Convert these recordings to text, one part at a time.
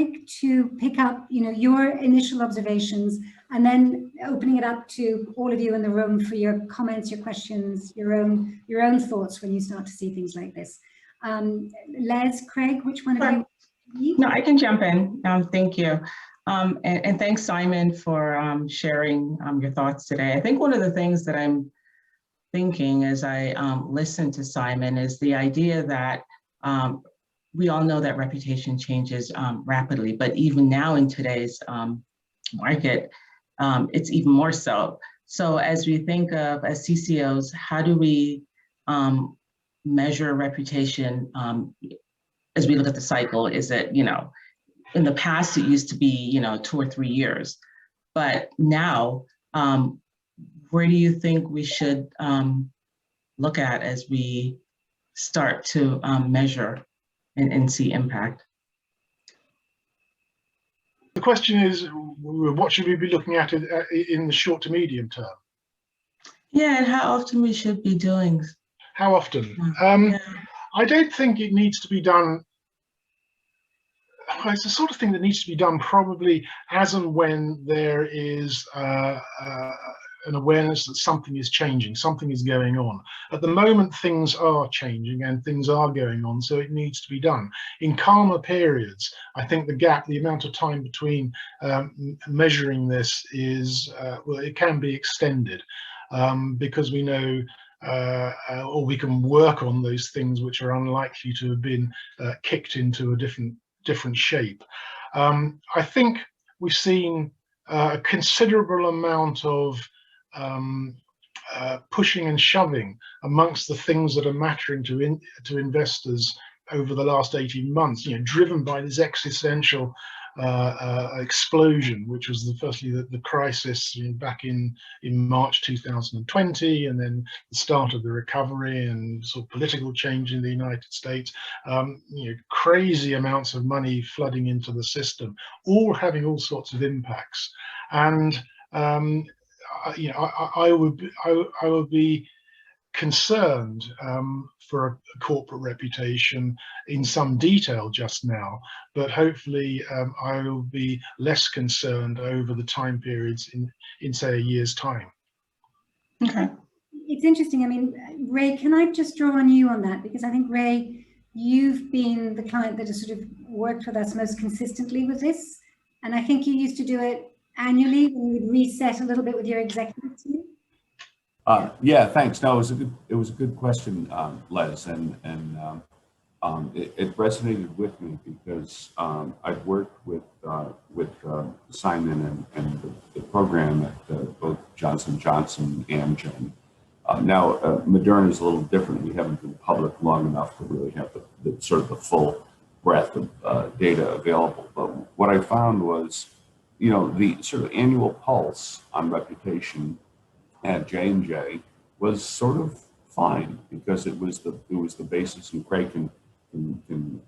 like to pick up, your initial observations, and then opening it up to all of you in the room for your comments, your questions, your own thoughts when you start to see things like this. Les, Craig, which one of you? No, I can jump in. Thank you. And thanks, Simon, for sharing your thoughts today. I think one of the things that I'm thinking as I listen to Simon is the idea that we all know that reputation changes rapidly, but even now in today's market, it's even more so. So as we think of, as CCOs, how do we measure reputation as we look at the cycle? Is it, in the past, it used to be, 2 or 3 years, but now, where do you think we should look at as we start to measure and see impact? The question is, what should we be looking at in the short to medium term? Yeah, and how often we should be doing. How often? I don't think it needs to be done. It's the sort of thing that needs to be done probably as and when there is an awareness that something is changing, something is going on. At the moment, things are changing and things are going on, so it needs to be done. In calmer periods, I think the amount of time between measuring this is, well, it can be extended because we know or we can work on those things which are unlikely to have been kicked into a different shape. I think we've seen a considerable amount of pushing and shoving amongst the things that are mattering to investors over the last 18 months, driven by this existential explosion, which was firstly the crisis back in March 2020, and then the start of the recovery and sort of political change in the United States. Crazy amounts of money flooding into the system, all having all sorts of impacts. And I would be concerned for a corporate reputation in some detail just now, but hopefully I will be less concerned over the time periods in say a year's time. Okay. It's interesting. I mean, Ray, can I just draw on you on that? Because I think, Ray, you've been the client that has sort of worked with us most consistently with this. And I think you used to do it annually when you would reset a little bit with your executive team. Yeah, thanks. No, it was a good question, Les, and it resonated with me because I've worked with Simon and the program at both Johnson & Johnson and Amgen. Now, Moderna is a little different. We haven't been public long enough to really have the sort of the full breadth of data available. But what I found was, the sort of annual pulse on reputation at J&J was sort of fine because it was the basis, and Craig can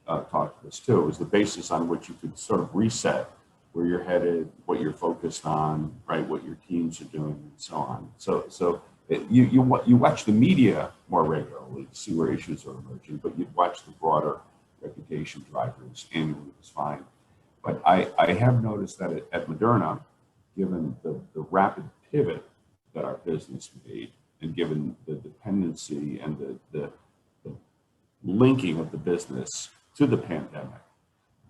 talk to this too. It was the basis on which you could sort of reset where you're headed, what you're focused on, right? What your teams are doing, and so on. So you watch the media more regularly to see where issues are emerging, but you watch the broader reputation drivers annually. It was fine. But I have noticed that at Moderna, given the rapid pivot that our business made, and given the dependency and the linking of the business to the pandemic,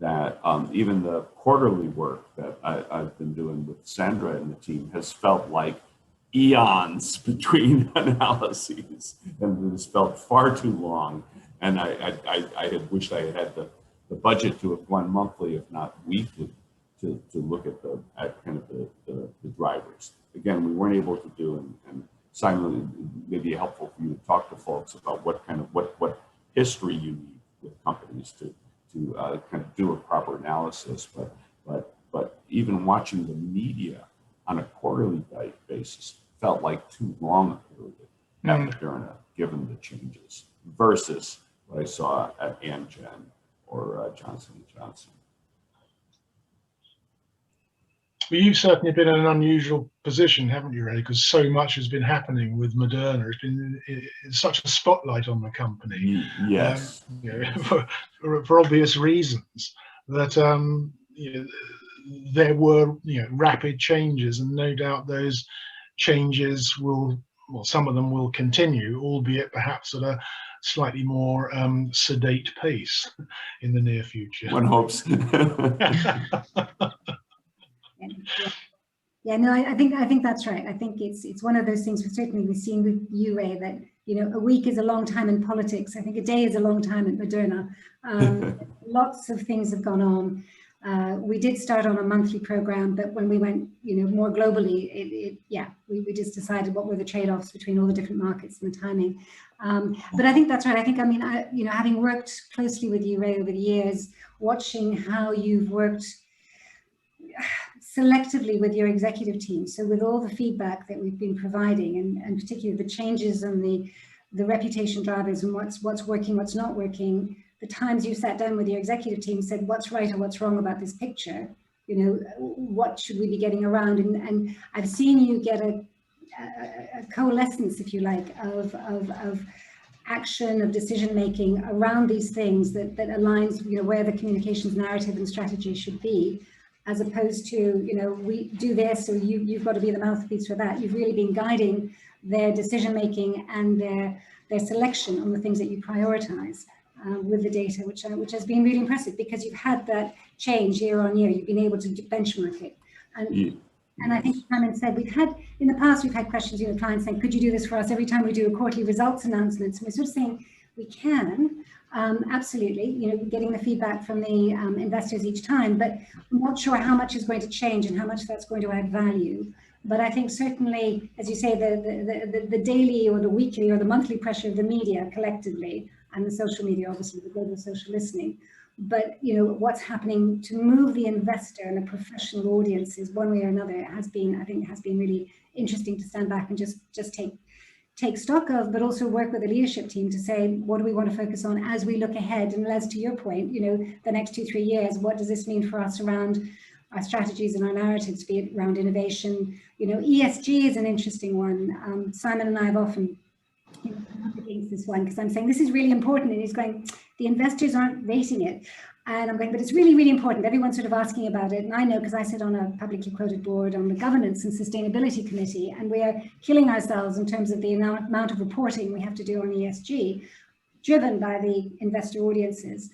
that even the quarterly work that I've been doing with Sandra and the team has felt like eons between analyses, and it has felt far too long. And I had wished I had the budget to have gone monthly, if not weekly, to look at kind of the drivers. Again, we weren't able to do, and Simon, it may be helpful for you to talk to folks about what history you need with companies to kind of do a proper analysis. But even watching the media on a quarterly basis felt like too long a period at Moderna, given the changes, versus what I saw at Amgen or Johnson & Johnson. Well, you've certainly been in an unusual position, haven't you, Ray? Because so much has been happening with Moderna. It's such a spotlight on the company. Yes. For obvious reasons. That there were rapid changes, and no doubt those changes will, well, some of them will continue, albeit perhaps at a slightly more sedate pace in the near future. One hopes. Yeah, no, I think that's right. I think it's one of those things. Certainly we've seen with you, Ray, that a week is a long time in politics. I think a day is a long time at Moderna. Lots of things have gone on. We did start on a monthly program, but when we went more globally, we just decided what were the trade-offs between all the different markets and the timing. But I think that's right. I think, having worked closely with you, Ray, over the years, watching how you've worked selectively with your executive team. So with all the feedback that we've been providing, and particularly the changes and the reputation drivers and what's working, what's not working, the times you sat down with your executive team said what's right or what's wrong about this picture, what should we be getting around, and I've seen you get a coalescence, if you like, of action, of decision making around these things that aligns where the communications narrative and strategy should be, as opposed to we do this, or you've got to be the mouthpiece for that. You've really been guiding their decision making and their selection on the things that you prioritize with the data, which has been really impressive, because you've had that change year on year. You've been able to benchmark it, and I think Simon said in the past we've had questions, clients saying, could you do this for us every time we do a quarterly results announcement? So we're sort of saying we can. Absolutely, getting the feedback from the investors each time, but I'm not sure how much is going to change and how much that's going to add value. But I think certainly, as you say, the daily or the weekly or the monthly pressure of the media collectively, and the social media, obviously the global social listening, but what's happening to move the investor and the professional audiences one way or another has been really interesting to stand back and just take stock of, but also work with the leadership team to say, what do we want to focus on as we look ahead? And Les, to your point, the next 2-3 years, what does this mean for us around our strategies and our narratives, be it around innovation? ESG is an interesting one. Simon and I have often against this one, because I'm saying this is really important, and he's going, the investors aren't rating it. And I'm going, but it's really, really important. Everyone's sort of asking about it. And I know, because I sit on a publicly quoted board on the governance and sustainability committee, and we are killing ourselves in terms of the amount of reporting we have to do on ESG, driven by the investor audiences.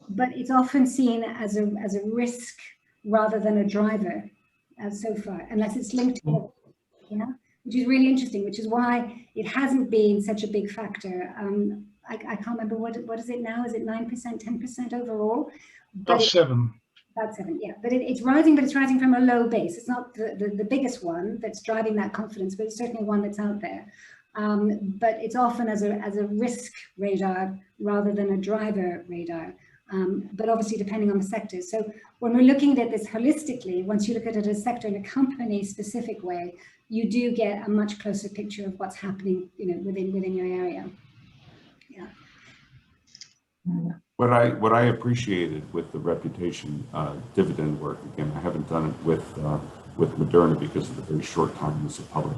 But it's often seen as a risk rather than a driver so far, unless it's linked to it, which is really interesting, which is why it hasn't been such a big factor. I can't remember what is it now? Is it 9%, 10% overall? About 7. About 7, yeah. But it's rising, but it's rising from a low base. It's not the biggest one that's driving that confidence, but it's certainly one that's out there. But it's often as a risk radar rather than a driver radar. But obviously depending on the sector. So when we're looking at this holistically, once you look at it as a sector in a company specific way, you do get a much closer picture of what's happening, within your area. Yeah. What I appreciated with the reputation dividend work, again, I haven't done it with Moderna because of the very short time as a public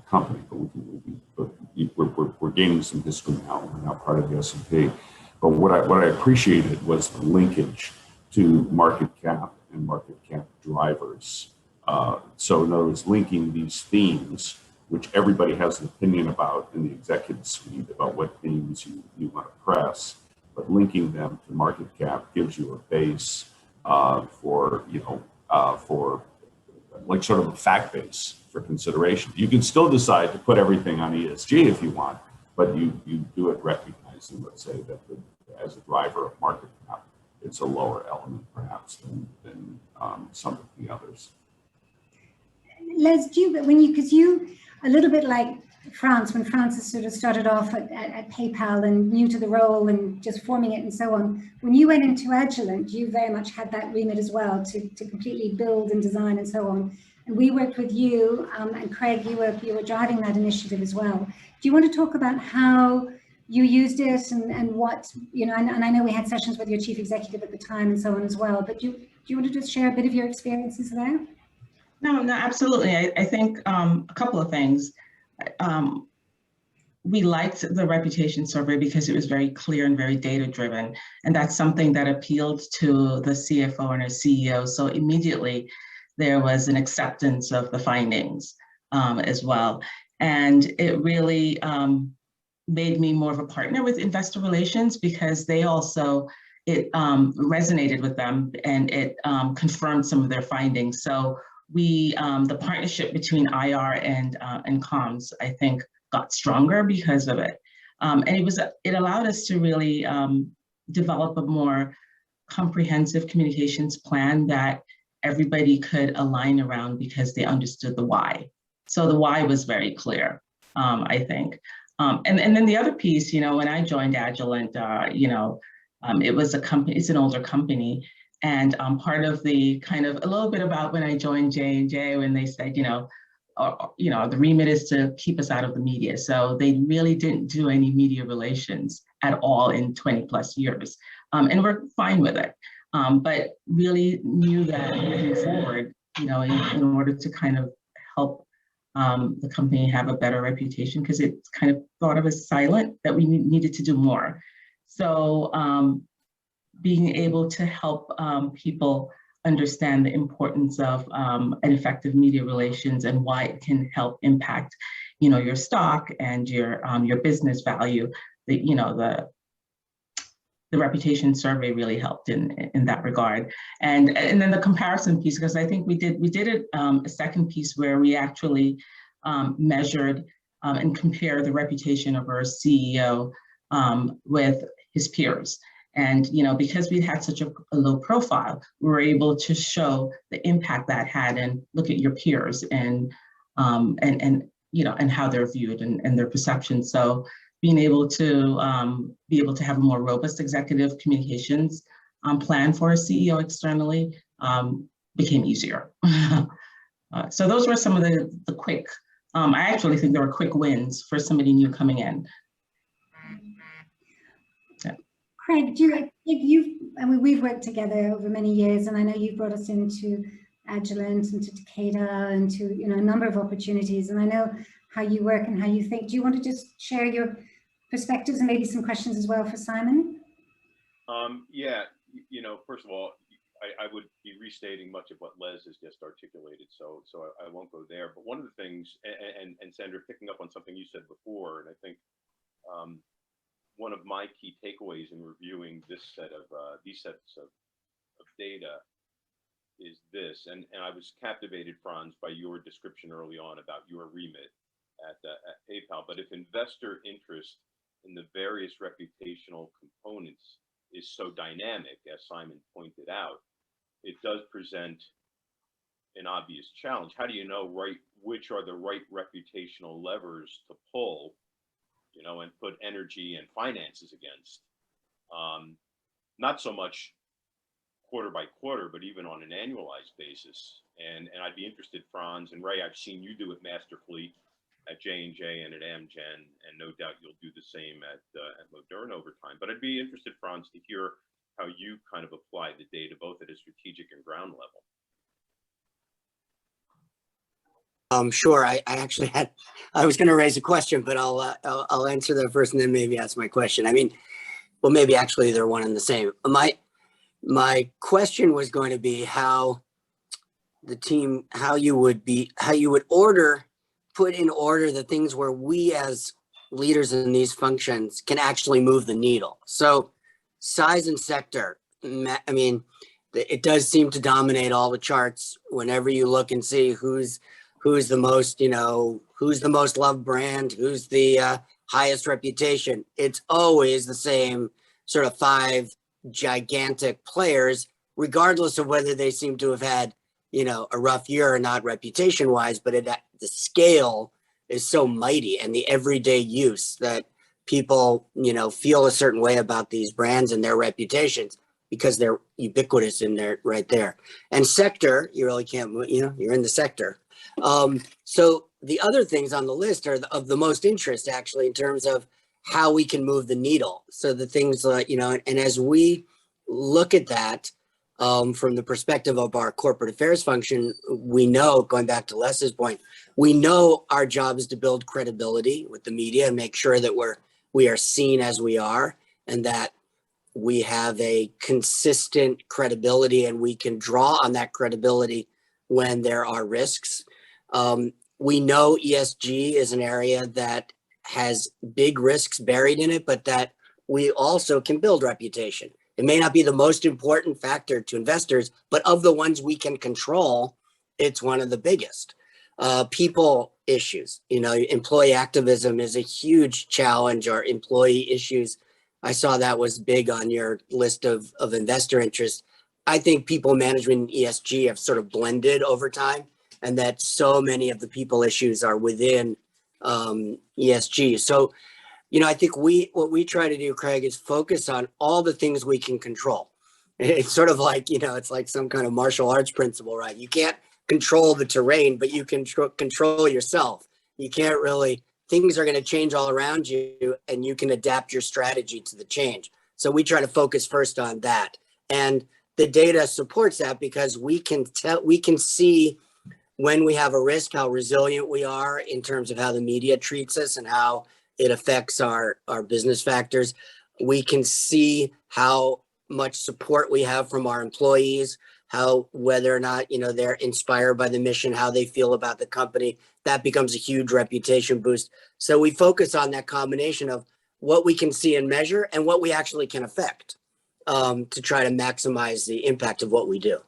company, but we're gaining some history now. We're now part of the S&P. But what I appreciated was the linkage to market cap and market cap drivers. So in other words, linking these themes, which everybody has an opinion about in the executive suite about what themes you want to press, but linking them to market cap gives you a base for like sort of a fact base for consideration. You can still decide to put everything on ESG if you want, but you do it recognizing, let's say, that as a driver of market cap, it's a lower element perhaps than some of the others. Les, because you a little bit like France, when France has sort of started off at PayPal and new to the role and just forming it and so on, when you went into Agilent, you very much had that remit as well to completely build and design and so on. And we worked with you, and Craig, you were driving that initiative as well. Do you want to talk about how you used it and what, and I know we had sessions with your chief executive at the time and so on as well, but do you want to just share a bit of your experiences there? No, absolutely. I think a couple of things. we liked the reputation survey because it was very clear and very data driven. And that's something that appealed to the CFO and our CEO. So immediately there was an acceptance of the findings as well. And it really made me more of a partner with investor relations because they also, it resonated with them and it confirmed some of their findings. So we, the partnership between IR and comms, I think, got stronger because of it. And it allowed us to really develop a more comprehensive communications plan that everybody could align around because they understood the why. So the why was very clear, I think. And then the other piece, you know, when I joined Agilent, you know, it was a company, it's an older company. And part of the kind of a little bit about when I joined J&J, when they said, you know, the remit is to keep us out of the media. So they really didn't do any media relations at all in 20 plus years. And we're fine with it. But really knew that moving forward, you know, in order to kind of help the company have a better reputation, because it's kind of thought of as silent, that we needed to do more. So being able to help people understand the importance of an effective media relations and why it can help impact, you know, your stock and your business value. You know, the reputation survey really helped in that regard. And then the comparison piece, because I think we did it a second piece where we actually measured and compared the reputation of our CEO with his peers. And, you know, because we had such a low profile, we were able to show the impact that had and look at your peers and you know, and how they're viewed and their perception. So being able to have a more robust executive communications plan for a CEO externally became easier. So those were some of the quick, I actually think there were quick wins for somebody new coming in. Craig, I mean, we've worked together over many years, and I know you've brought us into Agilent and to Takeda and to, you know, a number of opportunities, and I know how you work and how you think. Do you want to just share your perspectives and maybe some questions as well for Simon? Yeah, you know, first of all, I would be restating much of what Lez has just articulated, so I won't go there. But one of the things, and Sandra, picking up on something you said before, and I think one of my key takeaways in reviewing this set of these sets of data is this, and I was captivated, Franz, by your description early on about your remit at PayPal. But if investor interest in the various reputational components is so dynamic, as Simon pointed out, it does present an obvious challenge. How do you know which are the right reputational levers to pull, you know, and put energy and finances against? Not so much quarter by quarter, but even on an annualized basis. And I'd be interested, Franz and Ray, I've seen you do it masterfully at J&J and at Amgen, and no doubt you'll do the same at Moderna over time. But I'd be interested, Franz, to hear how you kind of apply the data, both at a strategic and ground level. Sure. I actually I was going to raise a question, but I'll answer that first and then maybe ask my question. I mean, well, maybe actually they're one and the same. My question was going to be how the team, how you would put in order the things where we as leaders in these functions can actually move the needle. So size and sector, I mean, it does seem to dominate all the charts whenever you look and see who's the most, you know, who's the most loved brand, who's the highest reputation. It's always the same sort of 5 gigantic players, regardless of whether they seem to have had, you know, a rough year or not reputation wise, but the scale is so mighty, and the everyday use that people, you know, feel a certain way about these brands and their reputations because they're ubiquitous in there right there. And sector, you really can't, you know, you're in the sector. So the other things on the list are of the most interest actually in terms of how we can move the needle. So the things like, you know, and as we look at that, From the perspective of our corporate affairs function, we know, going back to Les's point, we know our job is to build credibility with the media and make sure that we are seen as we are, and that we have a consistent credibility and we can draw on that credibility when there are risks. We know ESG is an area that has big risks buried in it, but that we also can build reputation. It may not be the most important factor to investors, but of the ones we can control, it's one of the biggest. People issues, employee activism is a huge challenge, or employee issues. I saw that was big on your list of investor interests. I think people management and ESG have sort of blended over time, and that so many of the people issues are within ESG. So, I think what we try to do, Craig, is focus on all the things we can control. It's sort of like, it's like some kind of martial arts principle, right? You can't control the terrain, but you can control yourself. You can't really, things are going to change all around you, and you can adapt your strategy to the change. So we try to focus first on that. And the data supports that, because we can see when we have a risk, how resilient we are in terms of how the media treats us and how it affects our business factors. We can see how much support we have from our employees, how, whether or not, they're inspired by the mission, how they feel about the company. That becomes a huge reputation boost. So we focus on that combination of what we can see and measure and what we actually can affect, to try to maximize the impact of what we do.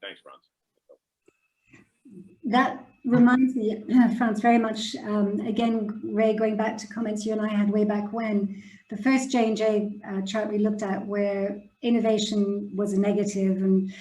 Thanks, Franz. That reminds me, Franz, very much, again, Ray, going back to comments you and I had way back when, the first J&J chart we looked at, where innovation was a negative, and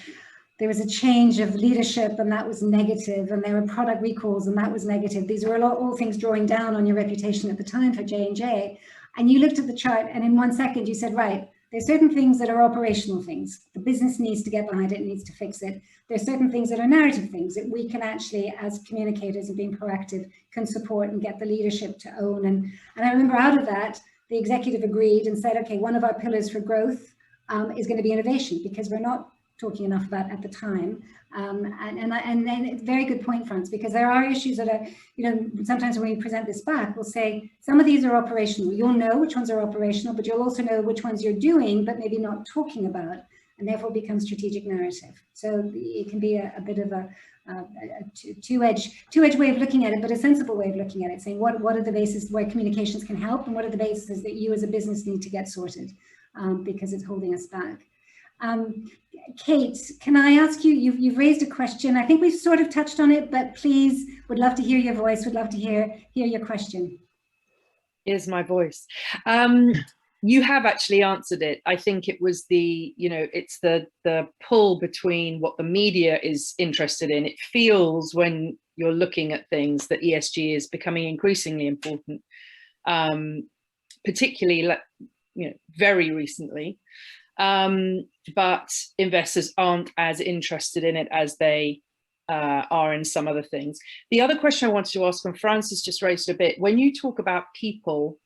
there was a change of leadership, and that was negative, and there were product recalls, and that was negative. These were all things drawing down on your reputation at the time for J&J. And you looked at the chart, and in 1 second you said, right, there's certain things that are operational things. The business needs to get behind it, needs to fix it. There's certain things that are narrative things that we can actually, as communicators and being proactive, can support and get the leadership to own. And I remember out of that, the executive agreed and said, okay, one of our pillars for growth is going to be innovation, because we're not talking enough about at the time. And it's a very good point, Franz, because there are issues that are, sometimes when we present this back, we'll say some of these are operational. You'll know which ones are operational, but you'll also know which ones you're doing, but maybe not talking about, and therefore become strategic narrative. So it can be a bit of a two-edged way of looking at it, but a sensible way of looking at it, saying what are the bases where communications can help, and what are the bases that you as a business need to get sorted, because it's holding us back. Kate, can I ask you, you've raised a question. I think we've sort of touched on it, but please, would love to hear your voice, would love to hear your question. Here's my voice. You have actually answered it. I think it was it's the pull between what the media is interested in. It feels, when you're looking at things, that ESG is becoming increasingly important, particularly very recently. But investors aren't as interested in it as they are in some other things. The other question I wanted to ask, and Francis just raised a bit, when you talk about people,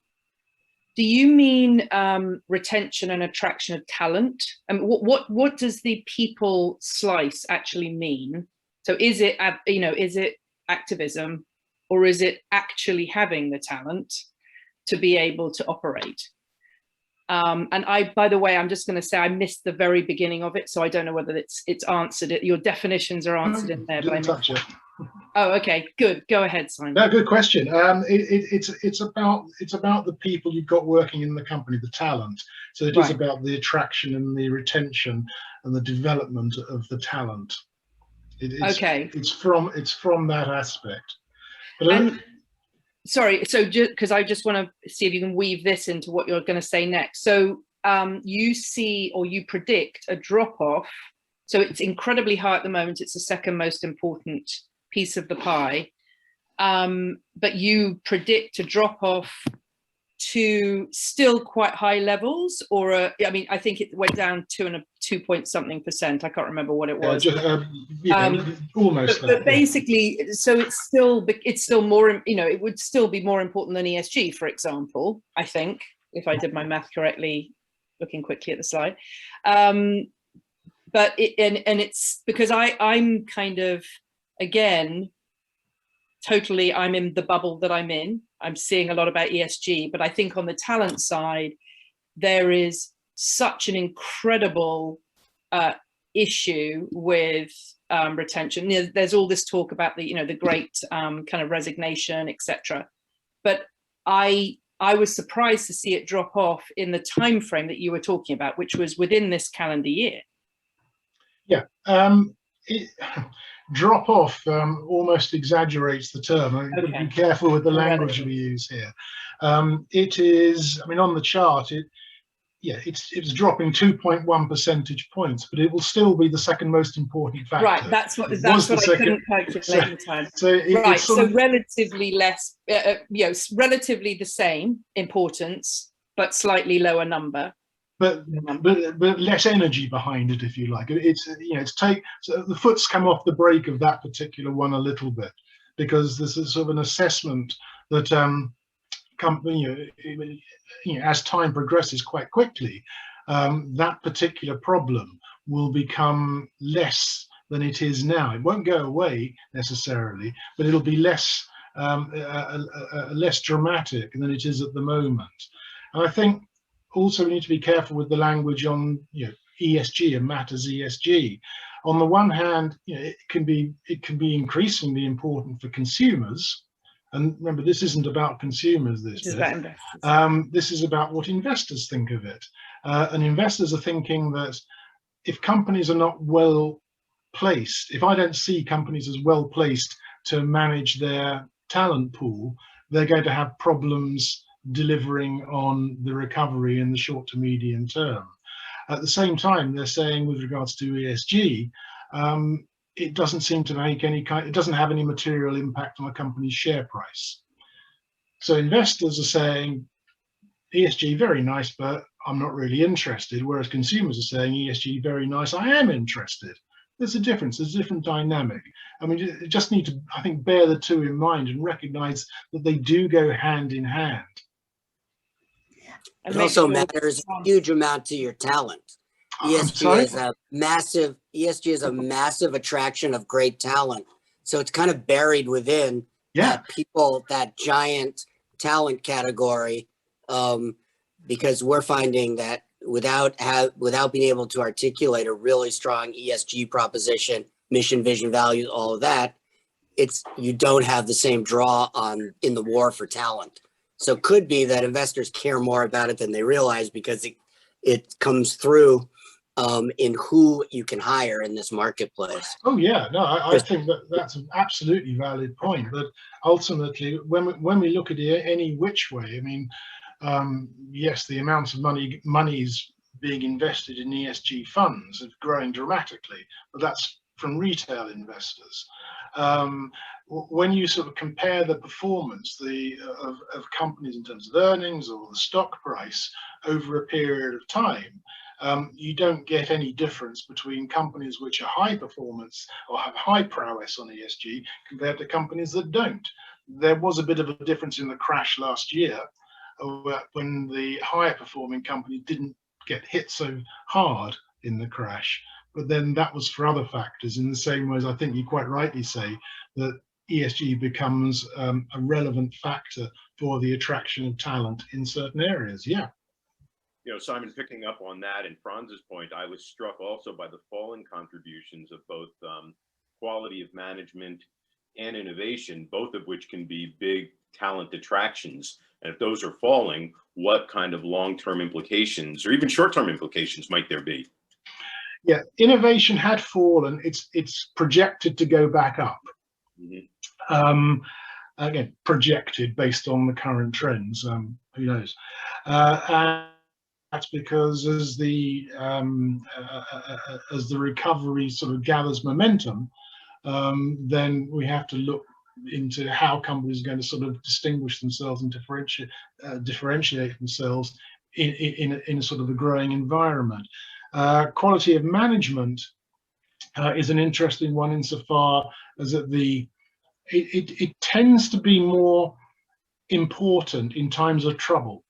do you mean retention and attraction of talent? And what does the people slice actually mean? So is it is it activism, or is it actually having the talent to be able to operate? And by the way, I'm just going to say I missed the very beginning of it, so I don't know whether it's answered. Your definitions are answered in there. Didn't touch it. Oh, okay, good. Go ahead, Simon. No, good question. It's about the people you've got working in the company, the talent. So it is about the attraction and the retention and the development of the talent. It's from that aspect. But sorry, so because I just want to see if you can weave this into what you're going to say next. So you see, or you predict, a drop off. So it's incredibly high at the moment. It's the second most important piece of the pie. But you predict a drop off to still quite high levels, or I think it went down to 2 point something %. I can't remember what it was. Almost. But basically, so it's still more. It would still be more important than ESG, for example. I think, if I did my math correctly, looking quickly at the slide. But it's because I'm kind of, again, totally, I'm in the bubble that I'm in. I'm seeing a lot about ESG, but I think on the talent side, there is such an incredible issue with retention. You know, there's all this talk about the, you know, the great kind of resignation, etc. But I was surprised to see it drop off in the time frame that you were talking about, which was within this calendar year. Yeah, drop off almost exaggerates the term. I mean, Okay. be careful with the language we use here. It is, I mean, on the chart, it's dropping 2.1 percentage points, but it will still be the second most important factor. Right, that's what I couldn't calculate in time. So relatively less, you know, relatively the same importance, but slightly lower number. But less energy behind it, if you like. It's, you know, so the foot's come off the brake of that particular one a little bit, because this is sort of an assessment that as time progresses quite quickly, that particular problem will become less than it is now. It won't go away necessarily, but it'll be less dramatic than it is at the moment. And I think also we need to be careful with the language on, you know, ESG and matters ESG. On the one hand, you know, it can be increasingly important for consumers. And remember, this isn't about consumers. This is about investors. This is about what investors think of it. And investors are thinking that if companies are not well placed, if I don't see companies as well placed to manage their talent pool, they're going to have problems delivering on the recovery in the short to medium term. At the same time, they're saying with regards to ESG, it doesn't seem to make it doesn't have any material impact on a company's share price. So investors are saying ESG very nice, but I'm not really interested. Whereas consumers are saying ESG very nice, I am interested. There's a difference. There's a different dynamic. I mean, you just need to, I think, bear the two in mind and recognize that they do go hand in hand. It also matters a huge amount to your talent. ESG is a massive attraction of great talent. So it's kind of buried within that giant talent category, because we're finding that without being able to articulate a really strong ESG proposition, mission, vision, values, all of that, you don't have the same draw in the war for talent. So it could be that investors care more about it than they realize, because it comes through in who you can hire in this marketplace. Oh yeah, no, I think that's an absolutely valid point. But ultimately, when we look at it any which way, I mean, yes, the amounts of money's being invested in ESG funds is growing dramatically, but that's from retail investors. When you sort of compare the performance of companies in terms of earnings or the stock price over a period of time, you don't get any difference between companies which are high performance or have high prowess on ESG compared to companies that don't. There was a bit of a difference in the crash last year, when the higher performing company didn't get hit so hard in the crash. But then that was for other factors, in the same way as I think you quite rightly say that ESG becomes a relevant factor for the attraction of talent in certain areas. Yeah. You know, Simon, picking up on that and Franz's point, I was struck also by the falling contributions of both quality of management and innovation, both of which can be big talent attractions. And if those are falling, what kind of long-term implications or even short-term implications might there be? Yeah, innovation had fallen. It's projected to go back up. Mm-hmm. Again, projected based on the current trends. Who knows? And that's because as the recovery sort of gathers momentum, then we have to look into how companies are going to sort of distinguish themselves and differentiate themselves in a sort of a growing environment. Quality of management is an interesting one insofar as that it tends to be more important in times of trouble.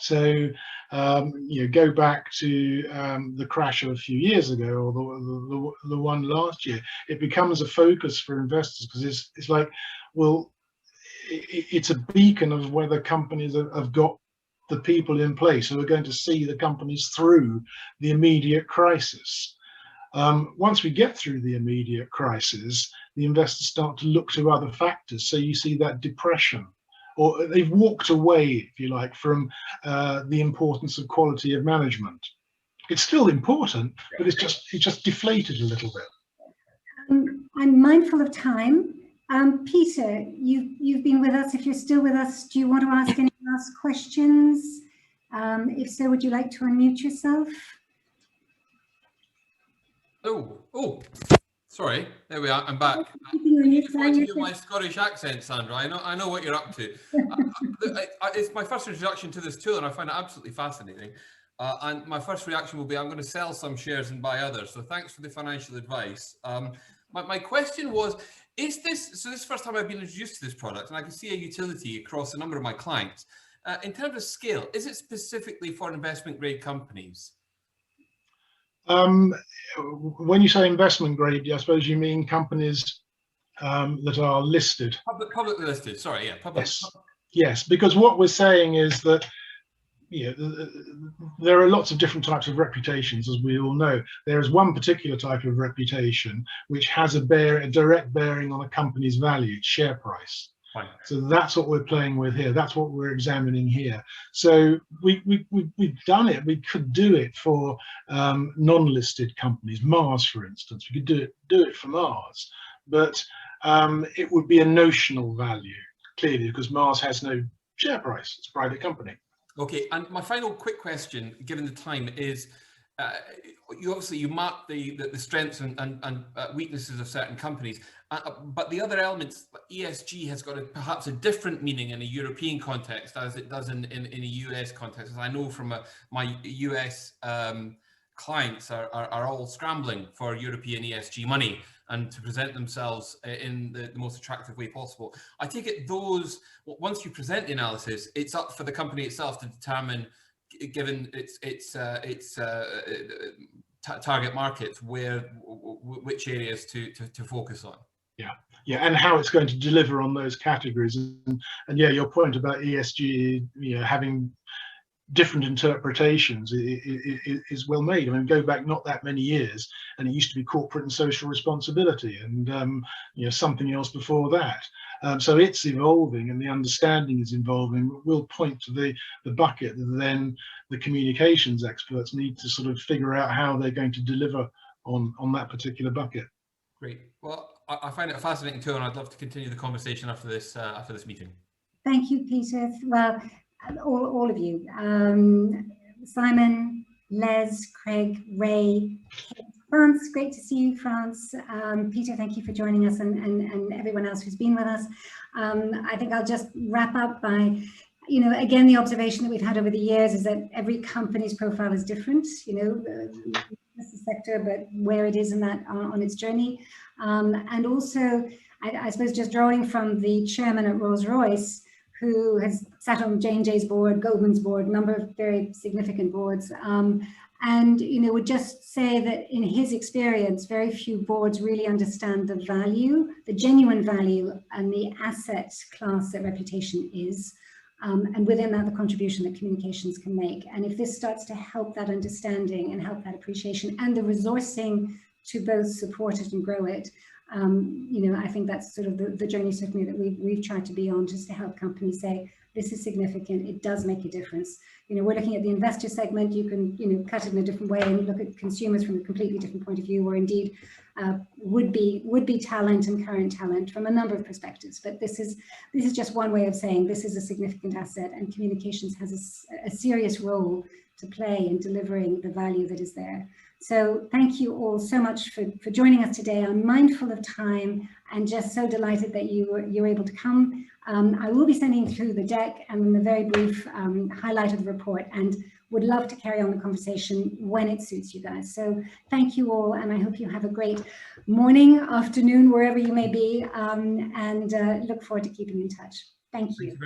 So Go back to the crash of a few years ago, or the one last year. It becomes a focus for investors because it's like, well, it's a beacon of whether companies have got the people in place who are going to see the companies through the immediate crisis. Once we get through the immediate crisis, the investors start to look to other factors. So you see that depression, or they've walked away, if you like, from the importance of quality of management. It's still important, but it's just deflated a little bit. I'm mindful of time. Peter, you've been with us. If you're still with us, do you want to ask any last questions? If so, would you like to unmute yourself? Oh, sorry. There we are. I'm back. My Scottish accent, Sandra. I know what you're up to. It's my first introduction to this tool, and I find it absolutely fascinating. And my first reaction will be, I'm going to sell some shares and buy others. So thanks for the financial advice. My question was, this is the first time I've been introduced to this product, and I can see a utility across a number of my clients. In terms of scale, is it specifically for investment grade companies? When you say investment grade, I suppose you mean companies that are listed. Publicly listed, sorry, yeah. Yes, because what we're saying is that there are lots of different types of reputations, as we all know. There is one particular type of reputation which has a direct bearing on a company's value, its share price. Fine. So that's what we're playing with here. That's what we're examining here. So we've done it. We could do it for non-listed companies, Mars, for instance. We could do it for Mars, but it would be a notional value, clearly, because Mars has no share price. It's a private company. Okay, and my final quick question, given the time, is you mark the strengths and weaknesses of certain companies, but the other elements, ESG has got perhaps a different meaning in a European context as it does in a US context. As I know from my US clients are all scrambling for European ESG money and to present themselves in the most attractive way possible. I take it once you present the analysis, it's up for the company itself to determine, given its target markets, which areas to focus on. Yeah, and how it's going to deliver on those categories. And yeah, your point about ESG, having different interpretations is well made. I mean, go back not that many years, and it used to be corporate and social responsibility, and something else before that. So it's evolving, and the understanding is evolving. We'll point to the bucket that then the communications experts need to sort of figure out how they're going to deliver on that particular bucket. Great. Well, I find it a fascinating tool, and I'd love to continue the conversation after this meeting. Thank you, Peter. Well, all of you, Simon, Les, Craig, Ray, France, great to see you, France. Peter, thank you for joining us, and everyone else who's been with us. I think I'll just wrap up by, again, the observation that we've had over the years is that every company's profile is different, the sector, but where it is in that on its journey. And also, I suppose just drawing from the chairman at Rolls-Royce, who has sat on J&J's board, Goldman's board, a number of very significant boards, and would just say that in his experience, very few boards really understand the value, the genuine value, and the asset class that reputation is, and within that, the contribution that communications can make. And if this starts to help that understanding and help that appreciation and the resourcing to both support it and grow it, I think that's sort of the journey certainly that we've tried to be on, just to help companies say, this is significant, it does make a difference. We're looking at the investor segment, you can, cut it in a different way and look at consumers from a completely different point of view, or indeed would be talent and current talent from a number of perspectives. But this is just one way of saying this is a significant asset, and communications has a serious role to play in delivering the value that is there. So thank you all so much for joining us today. I'm mindful of time and just so delighted that you were able to come. I will be sending through the deck and the very brief highlight of the report, and would love to carry on the conversation when it suits you guys. So thank you all, and I hope you have a great morning, afternoon, wherever you may be, and look forward to keeping in touch. Thank you.